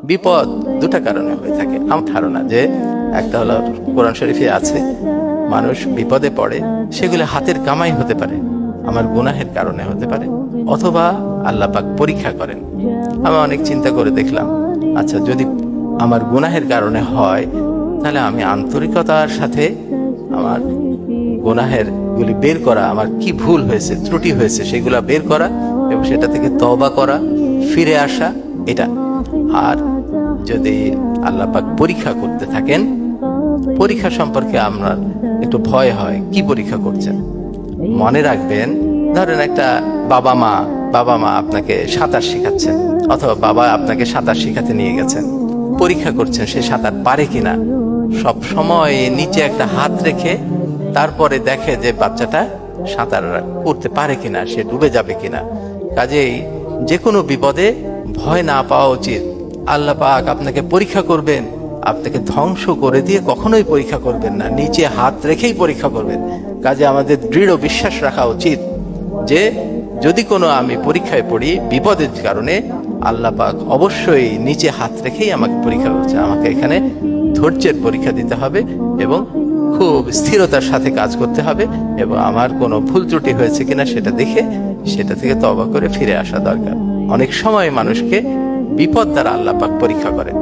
বিপদ দুটা কারণে হয়ে থাকে আমার ধারণা। যে একটা হলো কোরআন শরীফে আছে, মানুষ বিপদে পড়ে, সেগুলো হাতের কামাই হতে পারে, আমার গুনাহের কারণে হতে পারে, অথবা আল্লাহ পাক পরীক্ষা করেন। আমি অনেক চিন্তা করে দেখলাম, আচ্ছা যদি আমার গুনাহের কারণে হয়, তাহলে আমি আন্তরিকতার সাথে আমার গুনাহের গুলি বের করা, আমার কি ভুল হয়েছে, ত্রুটি হয়েছে, সেগুলা বের করা এবং সেটা থেকে তওবা করা, ফিরে আসা, এটা। আর যদি আল্লাহ পাক পরীক্ষা করতে থাকেন, পরীক্ষা সম্পর্কে আমরা একটু ভয় হয়, কি পরীক্ষা করছেন। মনে রাখবেন, ধরেন একটা বাবা মা আপনাকে সাঁতার শেখাচ্ছেন, অথবা বাবা আপনাকে সাঁতার শেখাতে নিয়ে গেছেন, পরীক্ষা করছেন সে সাঁতার পারে কিনা। সব সময় নিচে একটা হাত রেখে তারপরে দেখে যে বাচ্চাটা সাঁতার করতে পারে কিনা, সে ডুবে যাবে কিনা। কাজেই যে কোনো বিপদে ভয় না পাওয়া উচিত। আল্লাহ পাক আপনাকে পরীক্ষা করবেন, আপনাকে ধ্বংস করে দিয়ে কখনোই পরীক্ষা করবেন না, নিচে হাত রেখেই পরীক্ষা করবেন। কাজে আমাদের দৃঢ় বিশ্বাস রাখা উচিত যে যদি কোনো আমি পরীক্ষায় পড়ি বিপদের কারণে, আল্লাহ পাক অবশ্যই নিচে হাত রেখেই আমাকে পরীক্ষা করছে। আমাকে এখানে ধৈর্যের পরীক্ষা দিতে হবে এবং খুব স্থিরতার সাথে কাজ করতে হবে, এবং আমার কোনো ভুল ত্রুটি হয়েছে কিনা সেটা দেখে সেটা থেকে তওবা করে ফিরে আসা দরকার। অনেক সময় মানুষকে বিপদ দ্বারা আল্লাহ পাক পরীক্ষা করেন।